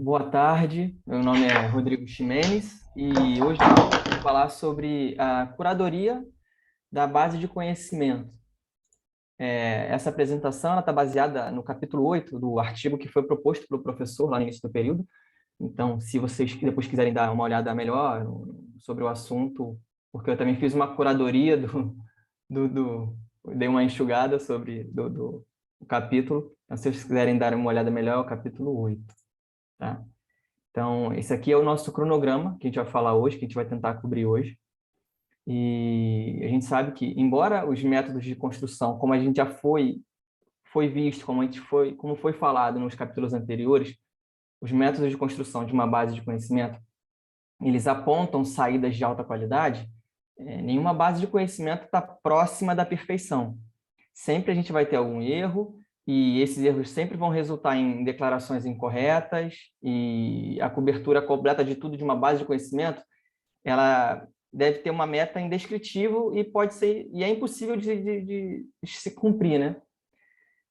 Boa tarde, meu nome é Rodrigo Ximenes e hoje eu vou falar sobre a curadoria da base de conhecimento. Essa apresentação está baseada no capítulo 8 do artigo que foi proposto pelo professor lá no início do período. Então, se vocês depois quiserem dar uma olhada melhor sobre o assunto, porque eu também fiz uma curadoria dei uma enxugada sobre o capítulo. Então, se vocês quiserem dar uma olhada melhor, é o capítulo 8, tá? Então, esse aqui é o nosso cronograma que a gente vai falar hoje, que a gente vai tentar cobrir hoje. E a gente sabe que, embora os métodos de construção, como a gente já foi visto, como foi falado nos capítulos anteriores, os métodos de construção de uma base de conhecimento, eles apontam saídas de alta qualidade. Nenhuma base de conhecimento está próxima da perfeição. Sempre a gente vai ter algum erro, e esses erros sempre vão resultar em declarações incorretas, e a cobertura completa de tudo de uma base de conhecimento, ela deve ter uma meta indescritível e é impossível de se cumprir, né?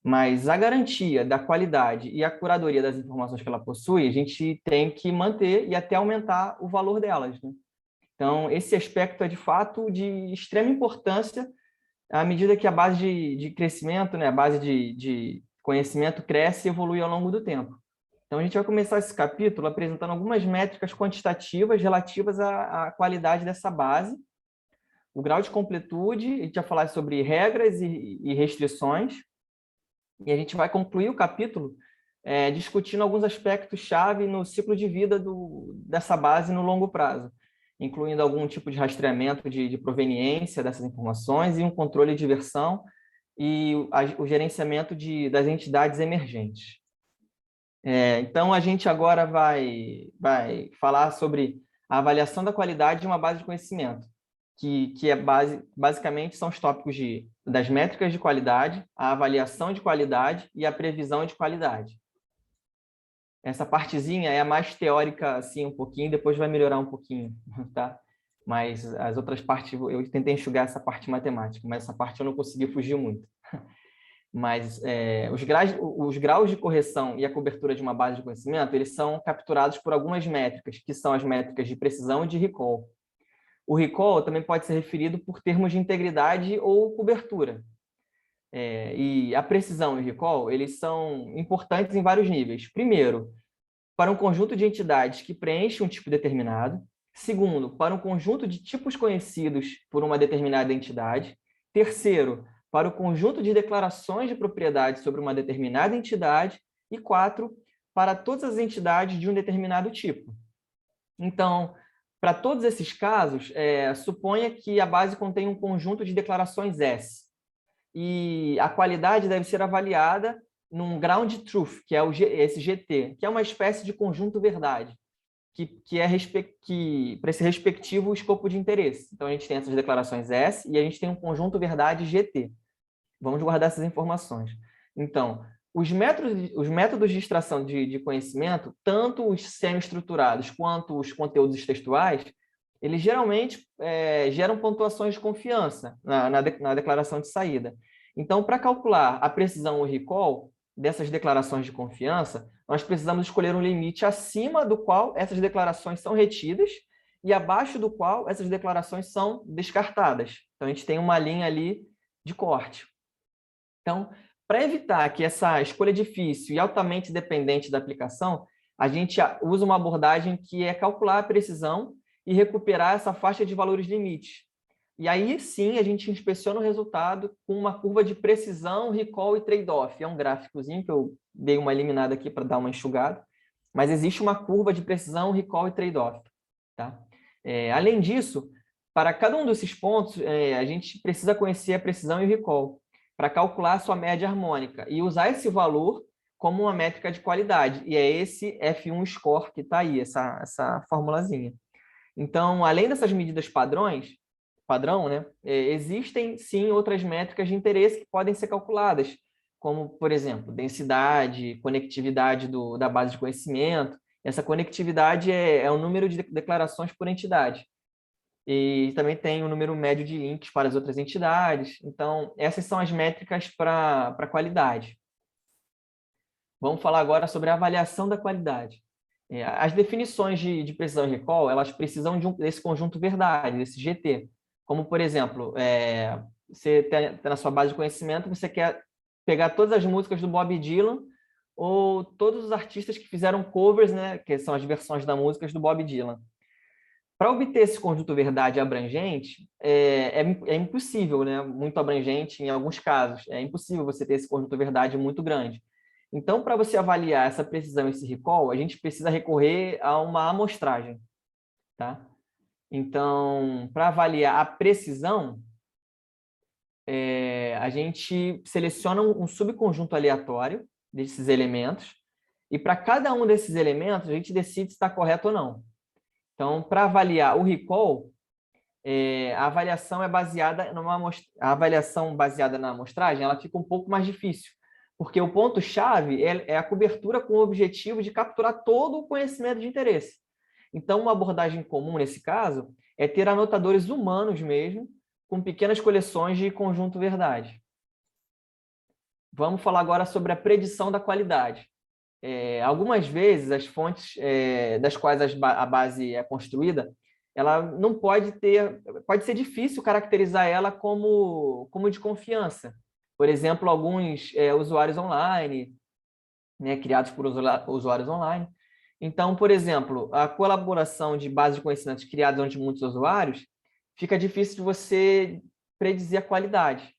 Mas a garantia da qualidade e a curadoria das informações que ela possui, a gente tem que manter e até aumentar o valor delas, né? Então, esse aspecto é, de fato, de extrema importância à medida que a base de crescimento, né, a base de conhecimento cresce e evolui ao longo do tempo. Então, a gente vai começar esse capítulo apresentando algumas métricas quantitativas relativas à qualidade dessa base, o grau de completude, a gente vai falar sobre regras e restrições, e a gente vai concluir o capítulo discutindo alguns aspectos-chave no ciclo de vida dessa base no longo prazo, incluindo algum tipo de rastreamento de proveniência dessas informações e um controle de versão e o gerenciamento das entidades emergentes. Então, a gente agora vai falar sobre a avaliação da qualidade de uma base de conhecimento, que basicamente são os tópicos das métricas de qualidade, a avaliação de qualidade e a previsão de qualidade. Essa partezinha é a mais teórica, assim, um pouquinho, depois vai melhorar um pouquinho, tá? Mas as outras partes, eu tentei enxugar essa parte matemática, mas essa parte eu não consegui fugir muito. Mas os graus de correção e a cobertura de uma base de conhecimento, eles são capturados por algumas métricas, que são as métricas de precisão e de recall. O recall também pode ser referido por termos de integridade ou cobertura. E a precisão e o recall, eles são importantes em vários níveis. Primeiro, para um conjunto de entidades que preenche um tipo determinado. Segundo, para um conjunto de tipos conhecidos por uma determinada entidade. Terceiro, para o conjunto de declarações de propriedade sobre uma determinada entidade. E quatro, para todas as entidades de um determinado tipo. Então, para todos esses casos, suponha que a base contém um conjunto de declarações S. E a qualidade deve ser avaliada num ground truth, que é esse GT, que é uma espécie de conjunto verdade, que é para esse respectivo escopo de interesse. Então, a gente tem essas declarações S e a gente tem um conjunto verdade GT. Vamos guardar essas informações. Então, os métodos de extração de conhecimento, tanto os semi-estruturados quanto os conteúdos textuais, eles geralmente geram pontuações de confiança na declaração de saída. Então, para calcular a precisão ou recall dessas declarações de confiança, nós precisamos escolher um limite acima do qual essas declarações são retidas e abaixo do qual essas declarações são descartadas. Então, a gente tem uma linha ali de corte. Então, para evitar que essa escolha difícil e altamente dependente da aplicação, a gente usa uma abordagem que é calcular a precisão e recuperar essa faixa de valores limite. E aí, sim, a gente inspeciona o resultado com uma curva de precisão, recall e trade-off. É um gráficozinho que eu dei uma eliminada aqui para dar uma enxugada, mas existe uma curva de precisão, recall e trade-off. Tá? Além disso, para cada um desses pontos, a gente precisa conhecer a precisão e o recall para calcular a sua média harmônica e usar esse valor como uma métrica de qualidade. E é esse F1 score que está aí, essa formulazinha. Então, além dessas medidas padrão, né, existem sim outras métricas de interesse que podem ser calculadas, como, por exemplo, densidade, conectividade da base de conhecimento. Essa conectividade é o número de declarações por entidade. E também tem o número médio de links para as outras entidades. Então, essas são as métricas para qualidade. Vamos falar agora sobre a avaliação da qualidade. As definições de precisão e recall, elas precisam desse conjunto verdade, desse GT. Como, por exemplo, você tem na sua base de conhecimento, você quer pegar todas as músicas do Bob Dylan ou todos os artistas que fizeram covers, né, que são as versões das músicas do Bob Dylan. Para obter esse conjunto verdade abrangente, é impossível, né, muito abrangente em alguns casos. É impossível você ter esse conjunto verdade muito grande. Então, para você avaliar essa precisão e esse recall, a gente precisa recorrer a uma amostragem, tá? Então, para avaliar a precisão, a gente seleciona um subconjunto aleatório desses elementos, e para cada um desses elementos, a gente decide se está correto ou não. Então, para avaliar o recall, a avaliação é baseada a avaliação baseada na amostragem, ela fica um pouco mais difícil, porque o ponto-chave é a cobertura com o objetivo de capturar todo o conhecimento de interesse. Então, uma abordagem comum nesse caso é ter anotadores humanos mesmo, com pequenas coleções de conjunto verdade. Vamos falar agora sobre a predição da qualidade. Algumas vezes, as fontes das quais a base é construída, ela não pode ser difícil caracterizar ela como de confiança. Por exemplo, alguns usuários online, né, criados por usuários online. Então, por exemplo, a colaboração de bases de conhecimentos criadas onde muitos usuários, fica difícil de você predizer a qualidade.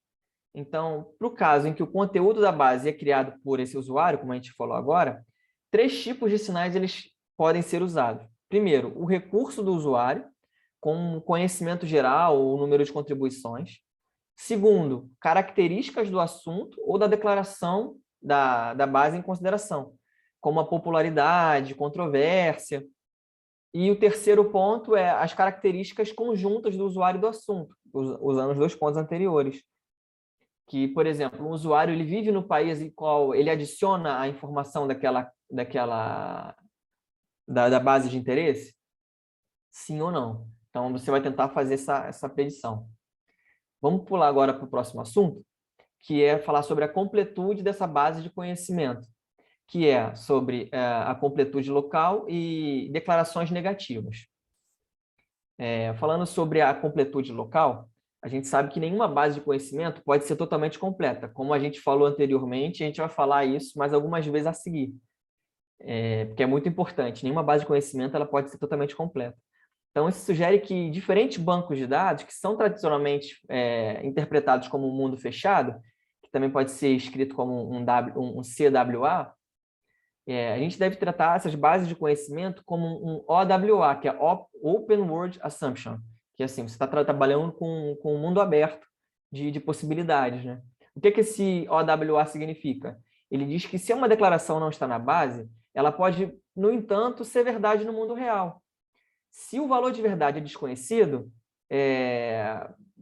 Então, para o caso em que o conteúdo da base é criado por esse usuário, como a gente falou agora, 3 tipos de sinais eles podem ser usados. Primeiro, o recurso do usuário, com conhecimento geral ou número de contribuições. Segundo, características do assunto ou da declaração da base em consideração, como a popularidade, controvérsia. E o terceiro ponto é as características conjuntas do usuário e do assunto, usando os 2 pontos anteriores. Que, por exemplo, um usuário ele vive no país em qual ele adiciona a informação da base de interesse? Sim ou não? Então, você vai tentar fazer essa predição. Vamos pular agora para o próximo assunto, que é falar sobre a completude dessa base de conhecimento, que é sobre a completude local e declarações negativas. Falando sobre a completude local, a gente sabe que nenhuma base de conhecimento pode ser totalmente completa. Como a gente falou anteriormente, a gente vai falar isso mais algumas vezes a seguir, porque é muito importante. Nenhuma base de conhecimento ela pode ser totalmente completa. Então, isso sugere que diferentes bancos de dados, que são tradicionalmente interpretados como um mundo fechado, que também pode ser escrito como um CWA, a gente deve tratar essas bases de conhecimento como um OWA, que é Open World Assumption, que assim, você está trabalhando com um mundo aberto de possibilidades, né? O que esse OWA significa? Ele diz que se uma declaração não está na base, ela pode, no entanto, ser verdade no mundo real. Se o valor de verdade é desconhecido,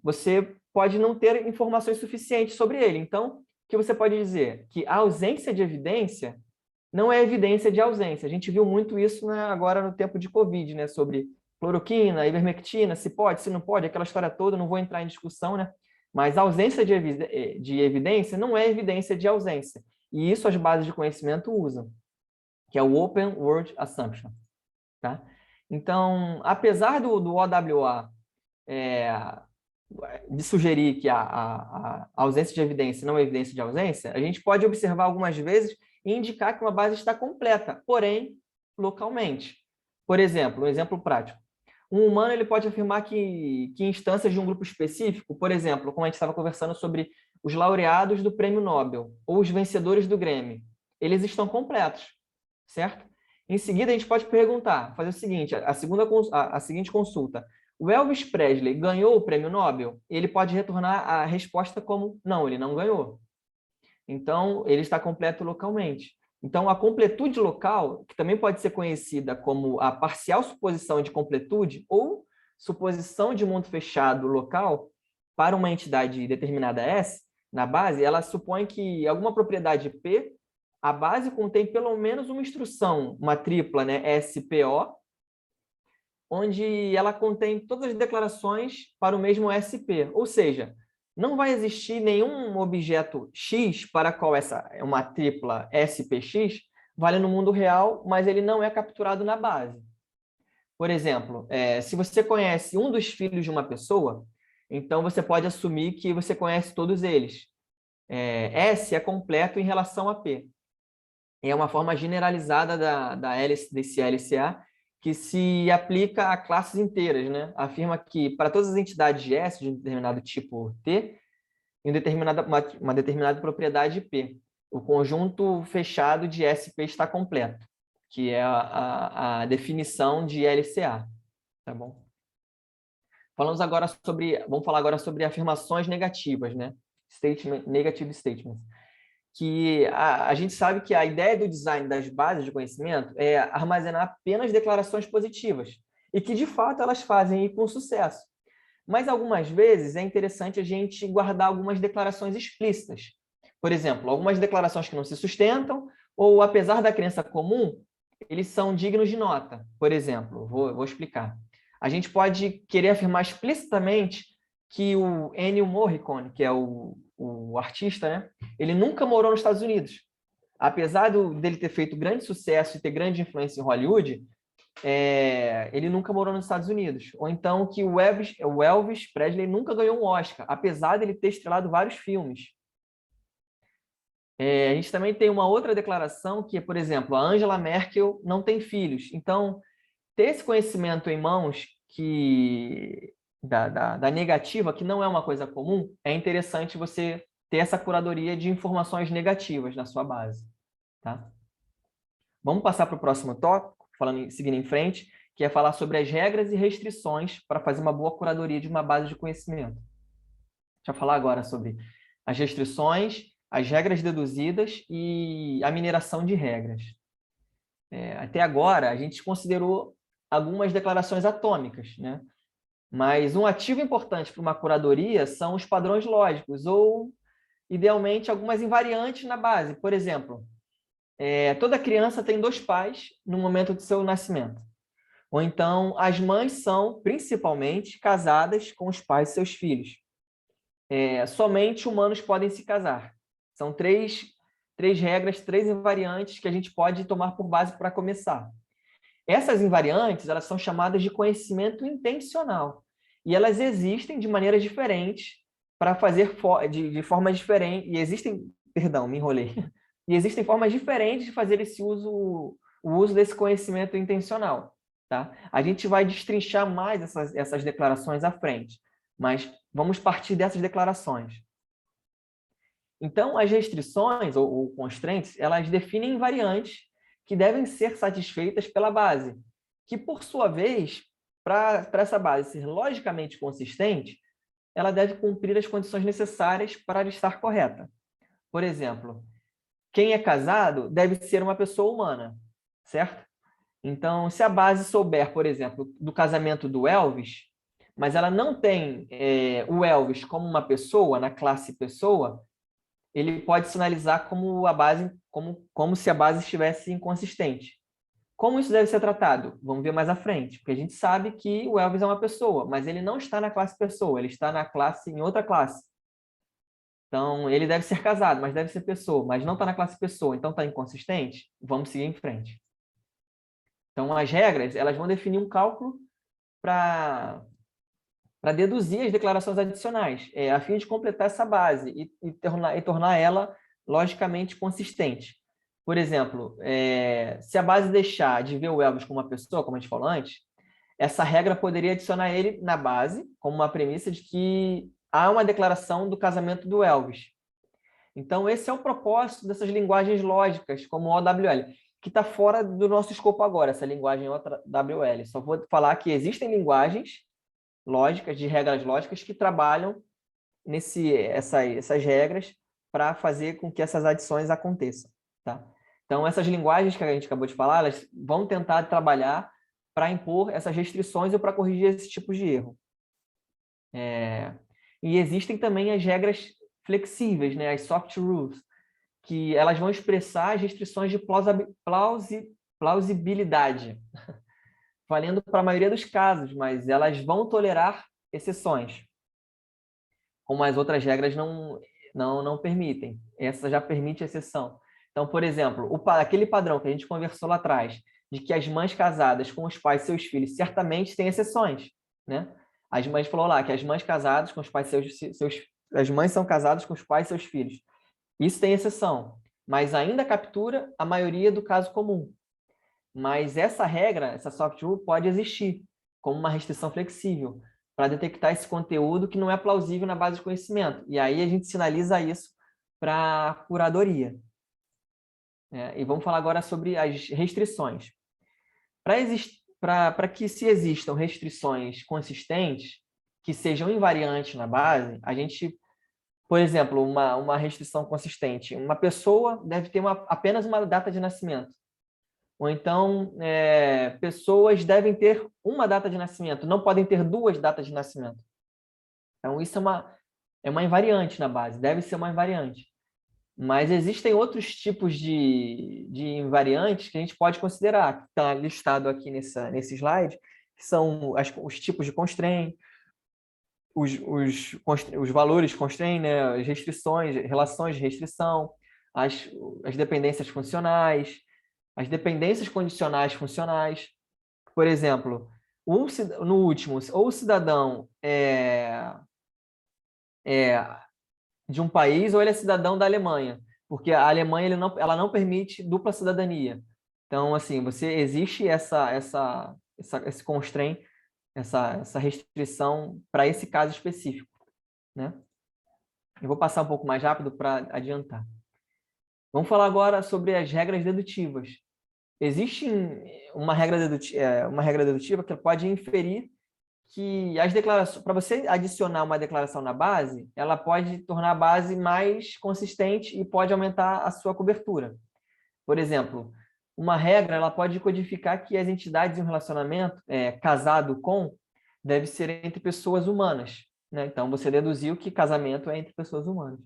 você pode não ter informações suficientes sobre ele. Então, o que você pode dizer? Que a ausência de evidência não é evidência de ausência. A gente viu muito isso, né, agora no tempo de Covid, né, sobre cloroquina, ivermectina, se pode, se não pode, aquela história toda, não vou entrar em discussão, né? Mas a ausência de evidência não é evidência de ausência. E isso as bases de conhecimento usam, que é o Open World Assumption. Tá? Então, apesar do OWA de sugerir que a ausência de evidência não é evidência de ausência, a gente pode observar algumas vezes e indicar que uma base está completa, porém, localmente. Por exemplo, um exemplo prático. Um humano ele pode afirmar que instâncias de um grupo específico, por exemplo, como a gente estava conversando sobre os laureados do Prêmio Nobel ou os vencedores do Grammy, eles estão completos, certo? Em seguida, a gente pode perguntar, fazer o seguinte, a seguinte consulta. O Elvis Presley ganhou o Prêmio Nobel? Ele pode retornar a resposta como, não, ele não ganhou. Então, ele está completo localmente. Então, a completude local, que também pode ser conhecida como a parcial suposição de completude ou suposição de mundo fechado local para uma entidade determinada S, na base, ela supõe que alguma propriedade P, a base contém pelo menos uma instrução, uma tripla, né, SPO, onde ela contém todas as declarações para o mesmo SP. Ou seja, não vai existir nenhum objeto X para qual essa é uma tripla SPX, vale no mundo real, mas ele não é capturado na base. Por exemplo, se você conhece um dos filhos de uma pessoa, então você pode assumir que você conhece todos eles. S é completo em relação a P. É uma forma generalizada desse LCA que se aplica a classes inteiras, né? Afirma que para todas as entidades de S de um determinado tipo T, em uma determinada propriedade P, o conjunto fechado de SP está completo, que é a definição de LCA, tá bom? Vamos falar agora sobre afirmações negativas, né? Negative statements. Que a gente sabe que a ideia do design das bases de conhecimento é armazenar apenas declarações positivas, e que, de fato, elas fazem com sucesso. Mas, algumas vezes, é interessante a gente guardar algumas declarações explícitas. Por exemplo, algumas declarações que não se sustentam, ou, apesar da crença comum, eles são dignos de nota. Por exemplo, vou explicar. A gente pode querer afirmar explicitamente que o Ennio Morricone, que é o artista, né? Ele nunca morou nos Estados Unidos. Apesar dele ter feito grande sucesso e ter grande influência em Hollywood, ele nunca morou nos Estados Unidos. Ou então que o Elvis Presley nunca ganhou um Oscar, apesar dele ter estrelado vários filmes. A gente também tem uma outra declaração que é, por exemplo, a Angela Merkel não tem filhos. Então, ter esse conhecimento em mãos da negativa, que não é uma coisa comum, é interessante você ter essa curadoria de informações negativas na sua base. Tá? Vamos passar para o próximo tópico, seguindo em frente, que é falar sobre as regras e restrições para fazer uma boa curadoria de uma base de conhecimento. Deixa eu falar agora sobre as restrições, as regras deduzidas e a mineração de regras. Até agora, a gente considerou algumas declarações atômicas, né? Mas um ativo importante para uma curadoria são os padrões lógicos, ou, idealmente, algumas invariantes na base. Por exemplo, toda criança tem 2 pais no momento do seu nascimento. Ou então, as mães são, principalmente, casadas com os pais de seus filhos. Somente humanos podem se casar. São três regras, 3 invariantes que a gente pode tomar por base para começar. Essas invariantes, elas são chamadas de conhecimento intencional. E elas existem de maneiras diferentes para fazer de formas diferentes. E existem, perdão, me enrolei. E existem formas diferentes de fazer o uso desse conhecimento intencional. Tá? A gente vai destrinchar mais essas declarações à frente, mas vamos partir dessas declarações. Então, as restrições ou constraints, elas definem invariantes que devem ser satisfeitas pela base, que, por sua vez, para essa base ser logicamente consistente, ela deve cumprir as condições necessárias para estar correta. Por exemplo, quem é casado deve ser uma pessoa humana, certo? Então, se a base souber, por exemplo, do casamento do Elvis, mas ela não tem o Elvis como uma pessoa, na classe pessoa, ele pode sinalizar como se a base estivesse inconsistente. Como isso deve ser tratado? Vamos ver mais à frente, porque a gente sabe que o Elvis é uma pessoa, mas ele não está na classe pessoa, ele está em outra classe. Então, ele deve ser casado, mas deve ser pessoa, mas não está na classe pessoa, então está inconsistente? Vamos seguir em frente. Então, as regras, elas vão definir um cálculo para deduzir as declarações adicionais, a fim de completar essa base e tornar ela logicamente consistente. Por exemplo, se a base deixar de ver o Elvis como uma pessoa, como a gente falou antes, essa regra poderia adicionar ele na base, como uma premissa de que há uma declaração do casamento do Elvis. Então, esse é o propósito dessas linguagens lógicas, como o OWL, que está fora do nosso escopo agora, essa linguagem OWL. Só vou falar que existem linguagens lógicas, de regras lógicas, que trabalham essas regras para fazer com que essas adições aconteçam. Tá? Então, essas linguagens que a gente acabou de falar, elas vão tentar trabalhar para impor essas restrições ou para corrigir esse tipo de erro. E existem também as regras flexíveis, né? As soft rules, que elas vão expressar as restrições de plausibilidade, valendo para a maioria dos casos, mas elas vão tolerar exceções, como as outras regras não permitem. Essa já permite exceção. Então, por exemplo, aquele padrão que a gente conversou lá atrás, de que as mães casadas com os pais e seus filhos certamente têm exceções, né? As mães falou lá que as mães casadas com os pais as mães são casadas com os pais e seus filhos. Isso tem exceção, mas ainda captura a maioria do caso comum. Mas essa regra, essa soft rule, pode existir como uma restrição flexível para detectar esse conteúdo que não é plausível na base de conhecimento. E aí a gente sinaliza isso para a curadoria. E vamos falar agora sobre as restrições. Para que se existam restrições consistentes, que sejam invariantes na base, a gente, por exemplo, uma restrição consistente, uma pessoa deve ter apenas uma data de nascimento. Ou então, pessoas devem ter uma data de nascimento, não podem ter duas datas de nascimento. Então, isso é uma invariante na base, deve ser uma invariante. Mas existem outros tipos de invariantes que a gente pode considerar, que está listado aqui nesse slide, que são os tipos de constraint, os valores constraint, né, as restrições, relações de restrição, as dependências funcionais, as dependências condicionais funcionais. Por exemplo, no último, ou o cidadão é de um país ou ele é cidadão da Alemanha, porque a Alemanha ela não permite dupla cidadania. Então, assim, existe esse constraint, essa restrição para esse caso específico, né? Eu vou passar um pouco mais rápido para adiantar. Vamos falar agora sobre as regras dedutivas. Existe uma regra dedutiva que pode inferir que as declarações, para você adicionar uma declaração na base, ela pode tornar a base mais consistente e pode aumentar a sua cobertura. Por exemplo, uma regra ela pode codificar que as entidades em um relacionamento casado com deve ser entre pessoas humanas, né? Então, você deduziu que casamento é entre pessoas humanas.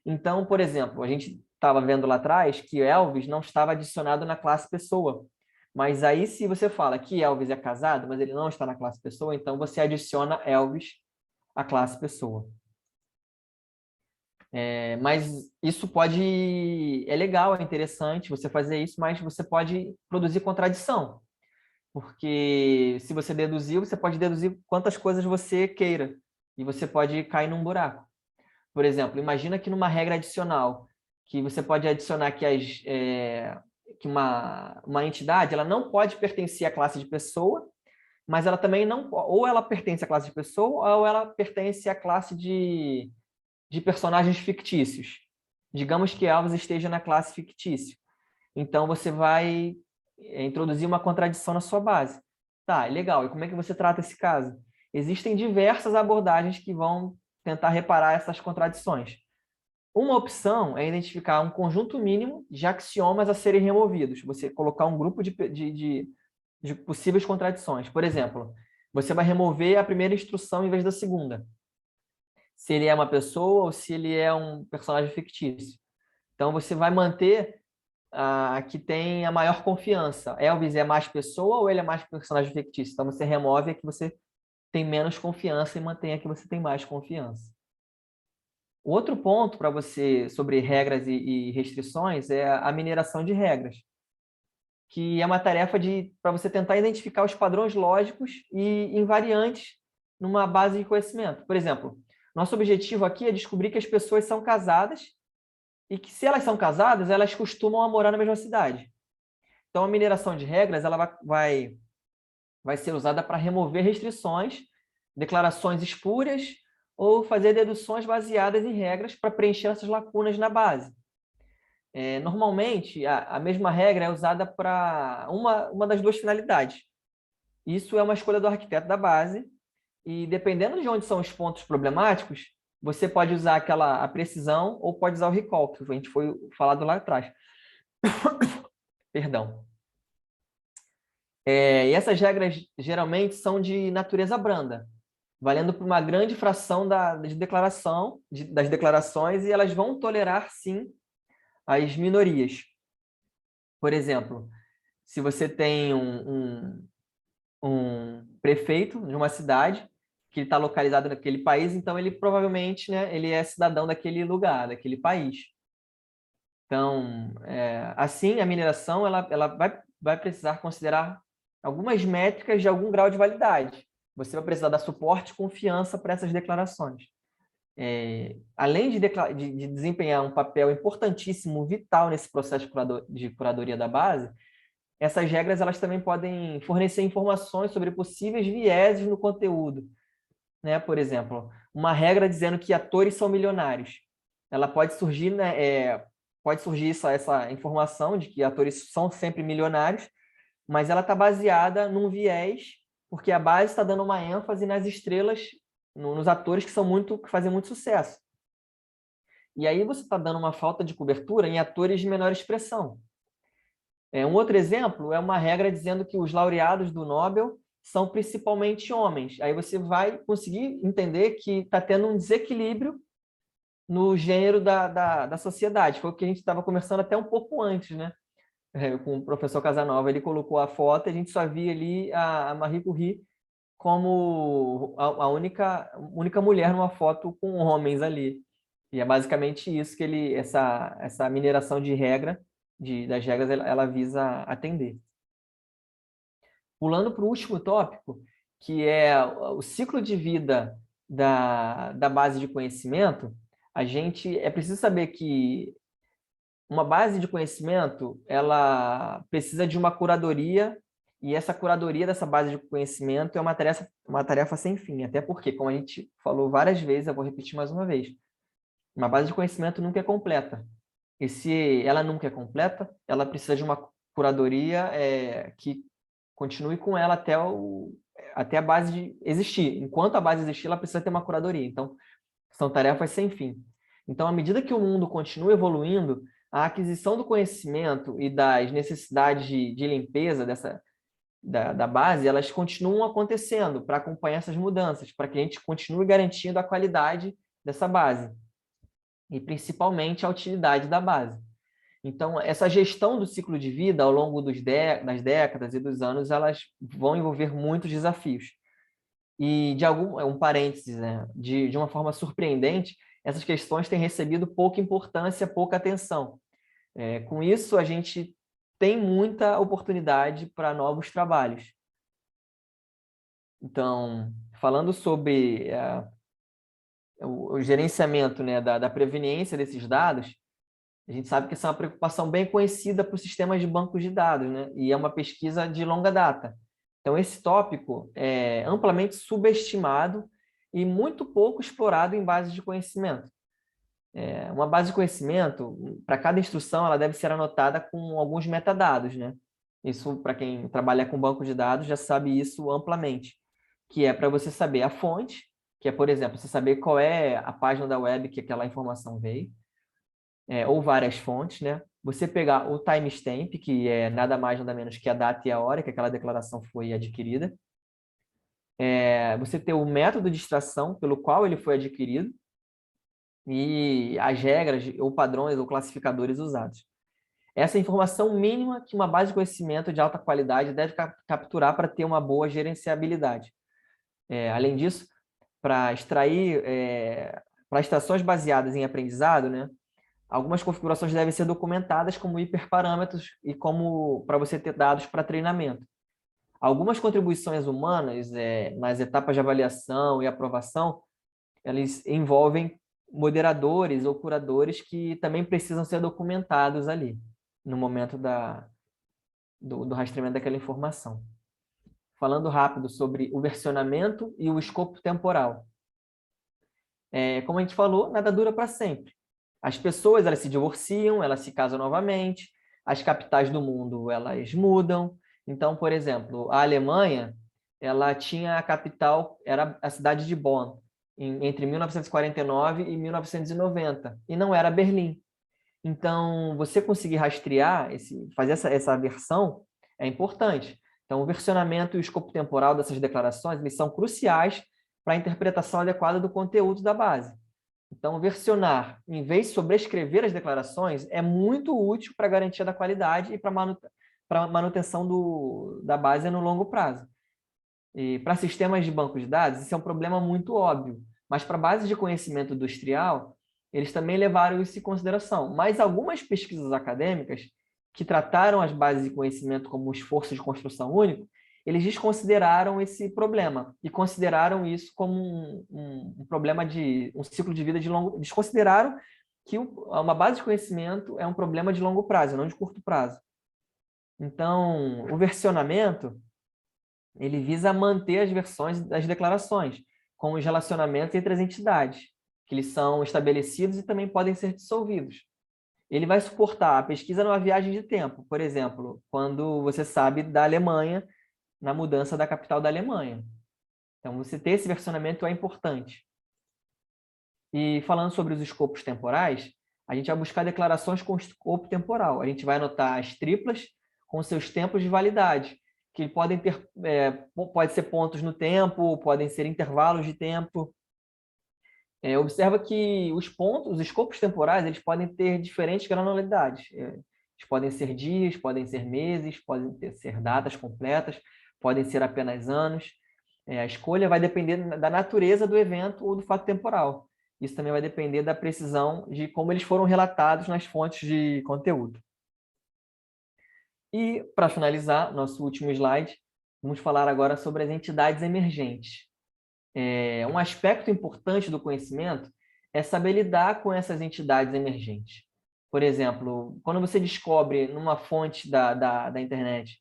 Então, por exemplo, a gente estava vendo lá atrás que Elvis não estava adicionado na classe pessoa. Mas aí, se você fala que Elvis é casado, mas ele não está na classe pessoa, então você adiciona Elvis à classe pessoa. Mas isso é legal, é interessante você fazer isso, mas você pode produzir contradição. Porque se você deduziu, você pode deduzir quantas coisas você queira. E você pode cair num buraco. Por exemplo, imagina que numa regra adicional, que você pode adicionar que uma entidade ela não pode pertencer à classe de pessoa, mas ela também não, ou ela pertence à classe de pessoa, ou ela pertence à classe de personagens fictícios. Digamos que Elvis esteja na classe fictício. Então, você vai introduzir uma contradição na sua base. Tá, legal. E como é que você trata esse caso? Existem diversas abordagens que vão tentar reparar essas contradições. Uma opção é identificar um conjunto mínimo de axiomas a serem removidos. Você colocar um grupo de possíveis contradições. Por exemplo, você vai remover a primeira instrução em vez da segunda. Se ele é uma pessoa ou se ele é um personagem fictício. Então, você vai manter a que tem a maior confiança. Elvis é mais pessoa ou ele é mais personagem fictício? Então, você remove a que você tem menos confiança e mantém a que você tem mais confiança. O outro ponto para você sobre regras e restrições é a mineração de regras, que é uma tarefa para você tentar identificar os padrões lógicos e invariantes numa base de conhecimento. Por exemplo, nosso objetivo aqui é descobrir que as pessoas são casadas e que, se elas são casadas, elas costumam morar na mesma cidade. Então, a mineração de regras ela vai ser usada para remover restrições, declarações espúrias ou fazer deduções baseadas em regras para preencher essas lacunas na base. Normalmente, a mesma regra é usada para uma das duas finalidades. Isso é uma escolha do arquiteto da base, e dependendo de onde são os pontos problemáticos, você pode usar a precisão ou pode usar o recall, que a gente foi falado lá atrás. Perdão. E essas regras geralmente são de natureza branda, valendo por uma grande fração das declarações, e elas vão tolerar, sim, as minorias. Por exemplo, se você tem um prefeito de uma cidade que está localizado naquele país, então ele provavelmente, né, ele é cidadão daquele lugar, daquele país. Então, assim, a mineração ela vai precisar considerar algumas métricas de algum grau de validade. Você vai precisar dar suporte e confiança para essas declarações. Além de desempenhar um papel importantíssimo, vital nesse processo de curadoria da base, essas regras elas também podem fornecer informações sobre possíveis vieses no conteúdo, né? Por exemplo, uma regra dizendo que atores são milionários. Ela pode surgir, né, pode surgir essa informação de que atores são sempre milionários, mas ela está baseada num viés, porque a base está dando uma ênfase nas estrelas, nos atores que fazem muito sucesso. E aí você está dando uma falta de cobertura em atores de menor expressão. Um outro exemplo é uma regra dizendo que os laureados do Nobel são principalmente homens. Aí você vai conseguir entender que está tendo um desequilíbrio no gênero da sociedade. Foi o que a gente estava conversando até um pouco antes, né? Com o professor Casanova. Ele colocou a foto e a gente só via ali a Marie Curie como a única mulher numa foto com homens ali. E é basicamente isso que essa mineração de das regras, ela visa atender. Pulando para o último tópico, que é o ciclo de vida da base de conhecimento, é preciso saber que uma base de conhecimento, ela precisa de uma curadoria, e essa curadoria dessa base de conhecimento é uma tarefa sem fim, até porque, como a gente falou várias vezes, eu vou repetir mais uma vez, uma base de conhecimento nunca é completa. E se ela nunca é completa, ela precisa de uma curadoria que continue com ela até a base existir. Enquanto a base existir, ela precisa ter uma curadoria. Então, são tarefas sem fim. Então, à medida que o mundo continua evoluindo, a aquisição do conhecimento e das necessidades de limpeza da base, elas continuam acontecendo para acompanhar essas mudanças, para que a gente continue garantindo a qualidade dessa base e, principalmente, a utilidade da base. Então, essa gestão do ciclo de vida ao longo das décadas e dos anos, elas vão envolver muitos desafios. E, um parênteses, né? De uma forma surpreendente, essas questões têm recebido pouca importância, pouca atenção. Com isso, a gente tem muita oportunidade para novos trabalhos. Então, falando sobre o gerenciamento, né, da preveniência desses dados, a gente sabe que essa é uma preocupação bem conhecida para os sistemas de bancos de dados, né? E é uma pesquisa de longa data. Então, esse tópico é amplamente subestimado e muito pouco explorado em bases de conhecimento. Uma base de conhecimento, para cada instrução, ela deve ser anotada com alguns metadados, né? Isso, para quem trabalha com banco de dados, já sabe isso amplamente, que é para você saber a fonte, que é, por exemplo, você saber qual é a página da web que aquela informação veio, ou várias fontes, né? Você pegar o timestamp, que é nada mais nada menos que a data e a hora que aquela declaração foi adquirida. Você ter o método de extração pelo qual ele foi adquirido e as regras ou padrões ou classificadores usados. Essa é a informação mínima que uma base de conhecimento de alta qualidade deve capturar para ter uma boa gerenciabilidade. Além disso, para extrações baseadas em aprendizado, né, algumas configurações devem ser documentadas como hiperparâmetros e como para você ter dados para treinamento. Algumas contribuições humanas nas etapas de avaliação e aprovação, elas envolvem moderadores ou curadores que também precisam ser documentados ali, no momento do rastreamento daquela informação. Falando rápido sobre o versionamento e o escopo temporal. Como a gente falou, nada dura para sempre. As pessoas, elas se divorciam, elas se casam novamente, as capitais do mundo, elas mudam. Então, por exemplo, a Alemanha, ela tinha a capital, era a cidade de Bonn, entre 1949 e 1990, e não era Berlim. Então, você conseguir rastrear, fazer essa versão, é importante. Então, o versionamento e o escopo temporal dessas declarações, eles são cruciais para a interpretação adequada do conteúdo da base. Então, versionar, em vez de sobrescrever as declarações, é muito útil para a garantia da qualidade e para a manutenção da base no longo prazo. E para sistemas de banco de dados, isso é um problema muito óbvio, mas para bases de conhecimento industrial, eles também levaram isso em consideração. Mas algumas pesquisas acadêmicas que trataram as bases de conhecimento como um esforço de construção único, eles desconsideraram esse problema e consideraram isso como um problema de um ciclo de vida de longo... Desconsideraram que uma base de conhecimento é um problema de longo prazo, não de curto prazo. Então, o versionamento, ele visa manter as versões das declarações, com os relacionamentos entre as entidades, que eles são estabelecidos e também podem ser dissolvidos. Ele vai suportar a pesquisa numa viagem de tempo, por exemplo, quando você sabe da Alemanha, na mudança da capital da Alemanha. Então, você ter esse versionamento é importante. E falando sobre os escopos temporais, a gente vai buscar declarações com escopo temporal. A gente vai anotar as triplas com seus tempos de validade, que podem ter, pode ser pontos no tempo, podem ser intervalos de tempo. Observa que os escopos temporais, eles podem ter diferentes granularidades. Eles podem ser dias, podem ser meses, podem ser datas completas, podem ser apenas anos. A escolha vai depender da natureza do evento ou do fato temporal. Isso também vai depender da precisão de como eles foram relatados nas fontes de conteúdo. E, para finalizar, nosso último slide, vamos falar agora sobre as entidades emergentes. Um aspecto importante do conhecimento é saber lidar com essas entidades emergentes. Por exemplo, quando você descobre numa fonte da internet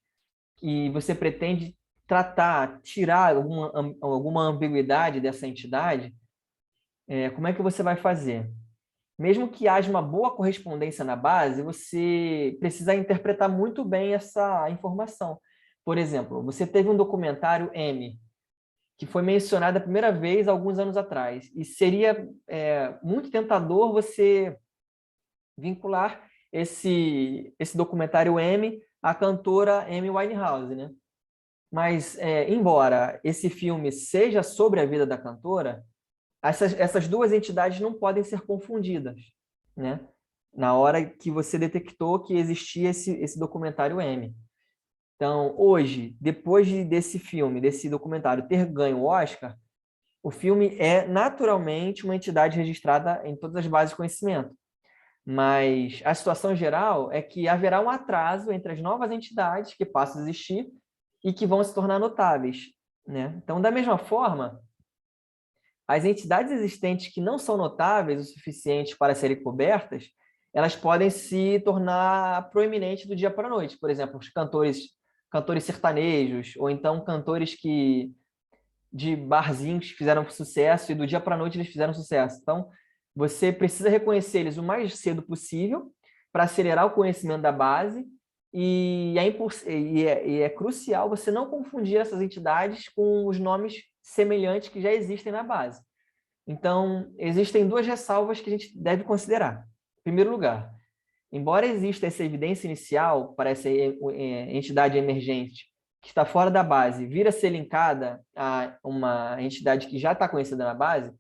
e você pretende tirar alguma ambiguidade dessa entidade, como é que você vai fazer? Mesmo que haja uma boa correspondência na base, você precisa interpretar muito bem essa informação. Por exemplo, você teve um documentário M, que foi mencionado a primeira vez alguns anos atrás, e seria muito tentador você vincular esse documentário M à cantora Amy Winehouse, né? Mas, embora esse filme seja sobre a vida da cantora, essas duas entidades não podem ser confundidas, né? Na hora que você detectou que existia esse documentário M. Então, hoje, depois desse filme, desse documentário ter ganho o Oscar, o filme é naturalmente uma entidade registrada em todas as bases de conhecimento. Mas a situação geral é que haverá um atraso entre as novas entidades que passam a existir e que vão se tornar notáveis, né? Então, da mesma forma, as entidades existentes que não são notáveis o suficiente para serem cobertas, elas podem se tornar proeminentes do dia para a noite. Por exemplo, os cantores sertanejos, ou então cantores de barzinhos que fizeram sucesso e do dia para a noite eles fizeram sucesso. Então, você precisa reconhecer eles o mais cedo possível para acelerar o conhecimento da base e é crucial você não confundir essas entidades com os nomes semelhantes que já existem na base. Então, existem duas ressalvas que a gente deve considerar. Em primeiro lugar, embora exista essa evidência inicial para essa entidade emergente que está fora da base vir a ser linkada a uma entidade que já está conhecida na base,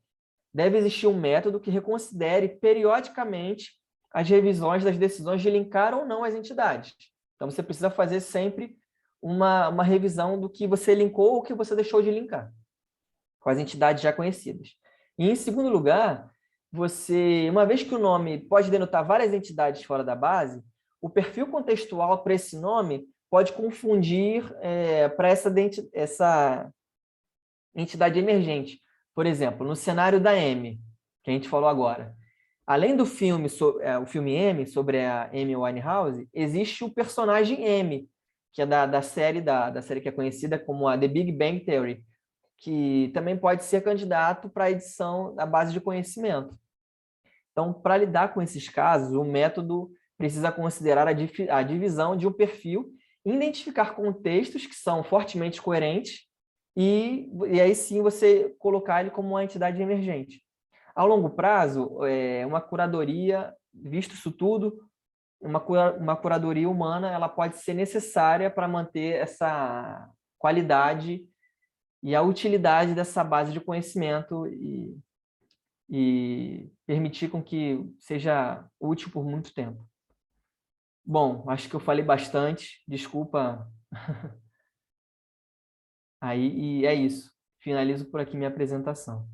deve existir um método que reconsidere periodicamente as revisões das decisões de linkar ou não as entidades. Então, você precisa fazer sempre uma revisão do que você linkou ou que você deixou de linkar com as entidades já conhecidas. E, em segundo lugar, uma vez que o nome pode denotar várias entidades fora da base, o perfil contextual para esse nome pode confundir para essa entidade emergente. Por exemplo, no cenário da M, que a gente falou agora, além do filme, o filme M, sobre a Amy Winehouse, existe o personagem M, que é da série que é conhecida como a The Big Bang Theory, que também pode ser candidato para a edição da base de conhecimento. Então, para lidar com esses casos, o método precisa considerar a divisão de um perfil, identificar contextos que são fortemente coerentes e aí sim você colocar ele como uma entidade emergente. Ao longo prazo, uma curadoria, visto isso tudo, uma curadoria humana ela pode ser necessária para manter essa qualidade e a utilidade dessa base de conhecimento e permitir com que seja útil por muito tempo. Bom, acho que eu falei bastante, desculpa. Aí, e é isso. Finalizo por aqui minha apresentação.